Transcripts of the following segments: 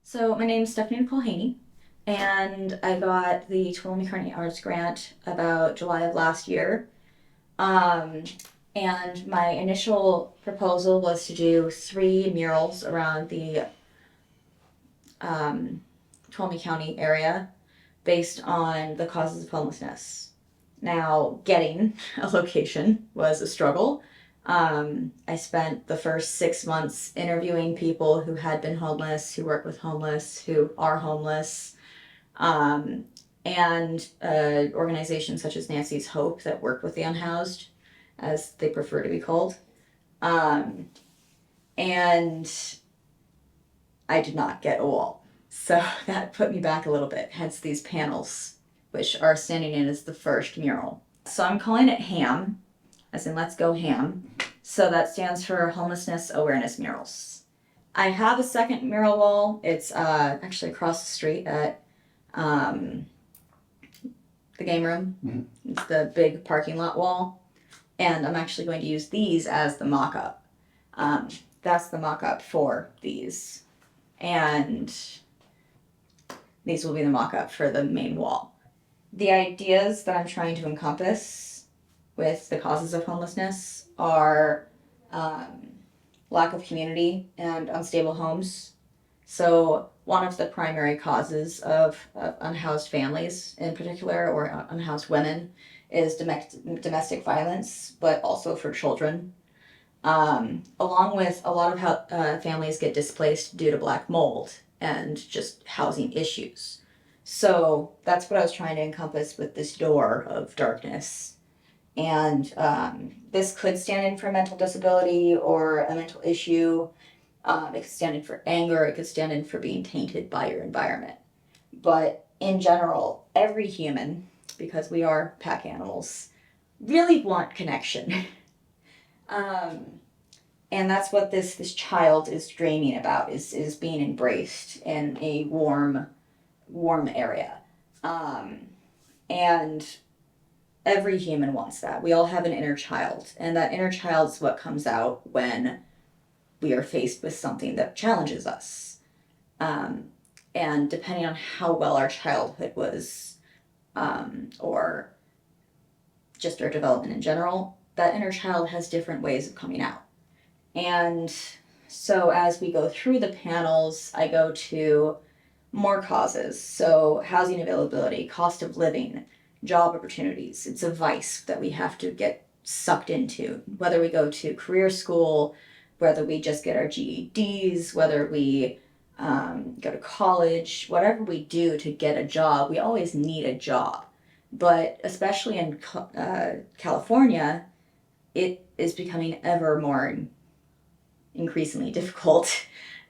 So my name is Stefany Haynie, and I got the Tuolumne Carnegie Arts Grant about July of last year. Um, and my initial proposal was to do three murals around the um, Tuolumne County area based on the causes of homelessness. Now, getting a location was a struggle. I spent the first 6 months interviewing people who had been homeless, who work with homeless, who are homeless, um, and organizations such as Nancy's Hope that work with the unhoused, as they prefer to be called. Um, and I did not get a wall. So that put me back a little bit, hence these panels, which are standing in as the first mural. So I'm calling it HAM, as in Let's Go Ham. So that stands for Homelessness Awareness Murals. I have a second mural wall. It's actually across the street at um, the game room. Mm-hmm. It's the big parking lot wall. And I'm actually going to use these as the mock up. That's the mock up for these. And these will be the mock up for the main wall. The ideas that I'm trying to encompass with the causes of homelessness are lack of community and unstable homes. So, one of the primary causes of unhoused families, in particular, or unhoused women, is domestic violence, but also for children. Along with a lot of how families get displaced due to black mold and just housing issues. So that's what I was trying to encompass with this door of darkness. And this could stand in for a mental disability or a mental issue. It could stand in for anger. It could stand in for being tainted by your environment. But in general, every human, because we are pack animals, really want connection. And that's what this child is dreaming about is being embraced in a warm area. And every human wants that. We all have an inner child, and that inner child is what comes out when we are faced with something that challenges us. And depending on how well our childhood was, or just our development in general, that inner child has different ways of coming out. And so as we go through the panels, I go to more causes. So housing availability, cost of living, job opportunities. It's a vice that we have to get sucked into, whether we go to career school, whether we just get our GEDs, whether we go to college, whatever we do to get a job, we always need a job. But especially in California, it is becoming ever more increasingly difficult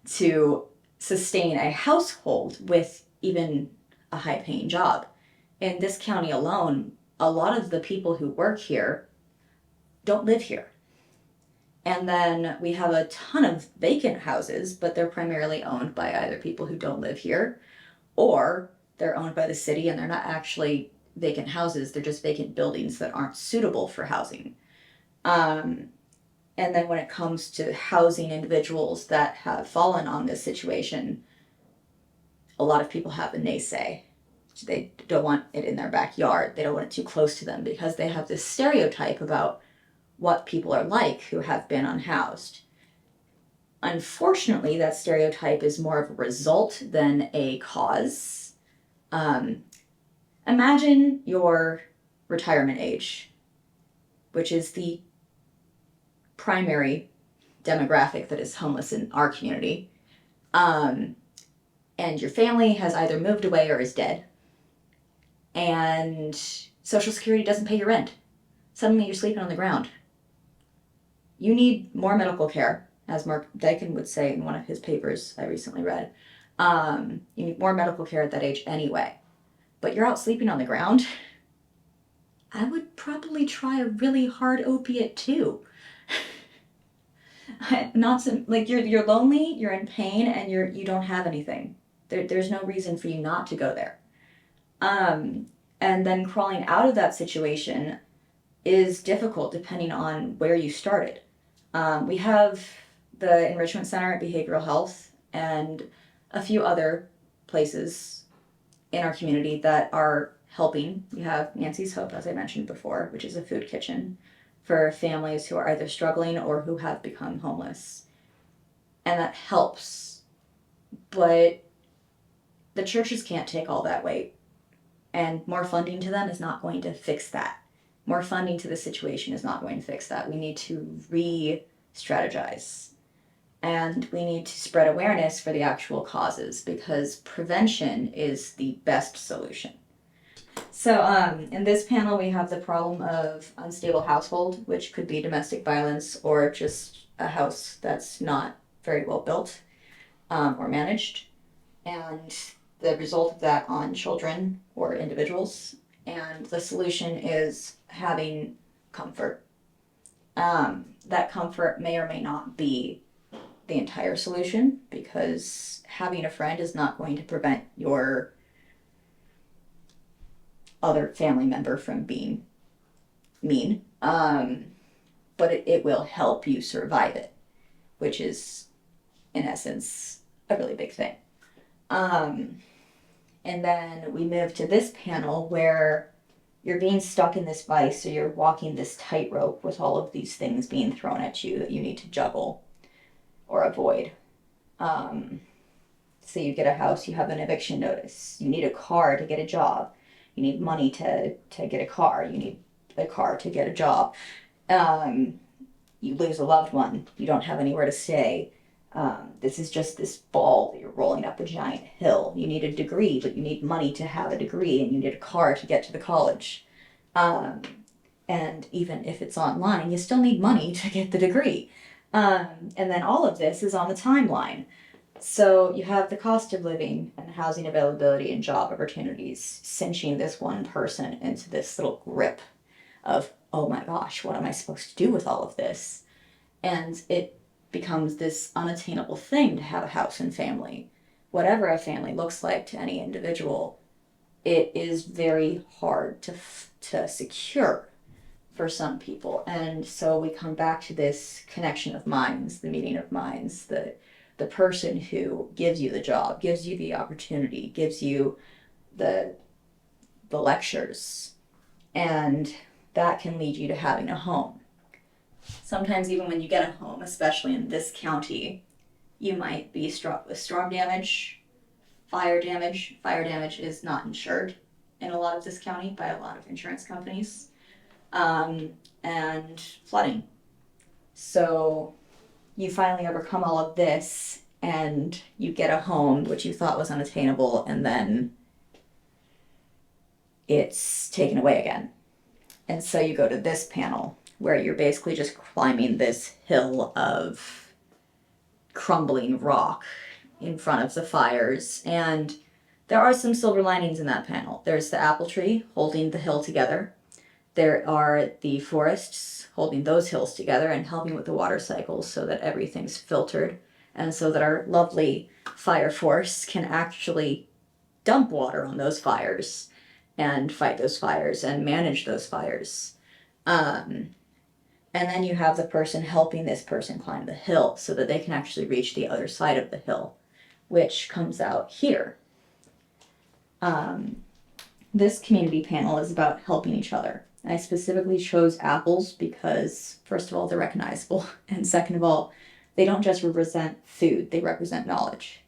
to sustain a household with even a high paying job. In this county alone, a lot of the people who work here don't live here. And then we have a ton of vacant houses, but they're primarily owned by either people who don't live here, or they're owned by the city and they're not actually vacant houses, they're just vacant buildings that aren't suitable for housing. And then when it comes to housing individuals that have fallen on this situation, a lot of people have a naysay. They don't want it in their backyard. They don't want it too close to them because they have this stereotype about what people are like who have been unhoused. Unfortunately, that stereotype is more of a result than a cause. Imagine your retirement age, which is the primary demographic that is homeless in our community. And your family has either moved away or is dead. And Social Security doesn't pay your rent. Suddenly you're sleeping on the ground. You need more medical care, as Mark Dykin would say in one of his papers I recently read. You need more medical care at that age anyway. But you're out sleeping on the ground. I would probably try a really hard opiate too. Not some, like you're lonely, you're in pain, and you don't have anything. There's no reason for you not to go there. And then crawling out of that situation is difficult depending on where you started. We have the Enrichment Center at Behavioral Health, and a few other places in our community that are helping. You have Nancy's Hope, as I mentioned before, which is a food kitchen for families who are either struggling or who have become homeless. And that helps. But the churches can't take all that weight. And more funding to them is not going to fix that. More funding to the situation is not going to fix that. We need to re-strategize. And we need to spread awareness for the actual causes, because prevention is the best solution. So in this panel, we have the problem of unstable household, which could be domestic violence or just a house that's not very well built or managed, and the result of that on children or individuals. And the solution is having comfort. That comfort may or may not be the entire solution, because having a friend is not going to prevent your other family member from being mean, but it will help you survive it, which is, in essence, a really big thing. And then we move to this panel where you're being stuck in this vice, so you're walking this tightrope with all of these things being thrown at you that you need to juggle or avoid. So you get a house, you have an eviction notice, you need a car to get a job, you need money to get a car, you need a car to get a job. You lose a loved one, you don't have anywhere to stay. This is just this ball that you're rolling up a giant hill. You need a degree, but you need money to have a degree, and you need a car to get to the college. And even if it's online, you still need money to get the degree. And then all of this is on the timeline. So you have the cost of living and housing availability and job opportunities cinching this one person into this little grip of, oh my gosh, what am I supposed to do with all of this? And it becomes this unattainable thing to have a house and family. Whatever a family looks like to any individual, it is very hard to secure for some people. And so we come back to this connection of minds, the meeting of minds, the person who gives you the job, gives you the opportunity, gives you the lectures, and that can lead you to having a home. Sometimes even when you get a home, especially in this county, you might be struck with storm damage, fire damage. Fire damage is not insured in a lot of this county by a lot of insurance companies, and flooding. So you finally overcome all of this and you get a home which you thought was unattainable, and then it's taken away again. And so you go to this panel where you're basically just climbing this hill of crumbling rock in front of the fires. And there are some silver linings in that panel. There's the apple tree holding the hill together. There are the forests holding those hills together and helping with the water cycles so that everything's filtered, and so that our lovely fire force can actually dump water on those fires and fight those fires and manage those fires. And then you have the person helping this person climb the hill so that they can actually reach the other side of the hill, which comes out here. This community panel is about helping each other. I specifically chose apples because, first of all, they're recognizable, and second of all, they don't just represent food, they represent knowledge.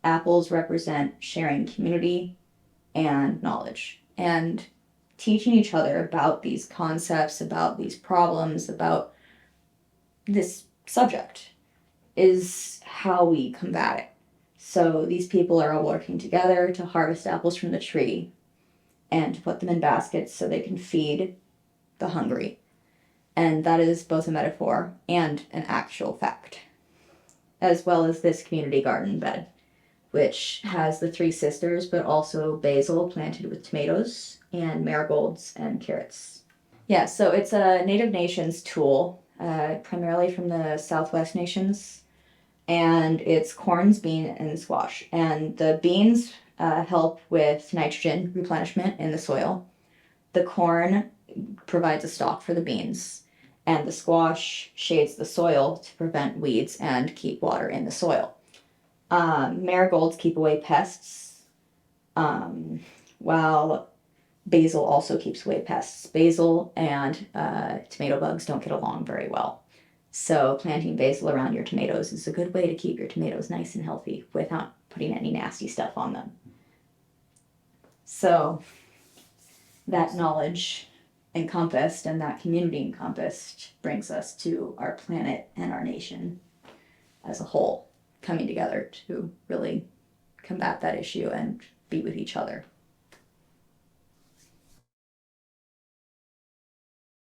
Apples represent sharing community and knowledge, and teaching each other about these concepts, about these problems, about this subject is how we combat it. So these people are all working together to harvest apples from the tree and to put them in baskets so they can feed the hungry. And that is both a metaphor and an actual fact, as well as this community garden bed, which has the three sisters, but also basil planted with tomatoes and marigolds and carrots. Yeah, so it's a Native Nations tool, primarily from the Southwest nations, and it's corns, bean, and squash. And the beans help with nitrogen replenishment in the soil. The corn provides a stalk for the beans, and the squash shades the soil to prevent weeds and keep water in the soil. Marigolds keep away pests, while basil also keeps away pests. Basil and tomato bugs don't get along very well. So planting basil around your tomatoes is a good way to keep your tomatoes nice and healthy without putting any nasty stuff on them. So that knowledge encompassed and that community encompassed brings us to our planet and our nation as a whole coming together to really combat that issue and be with each other.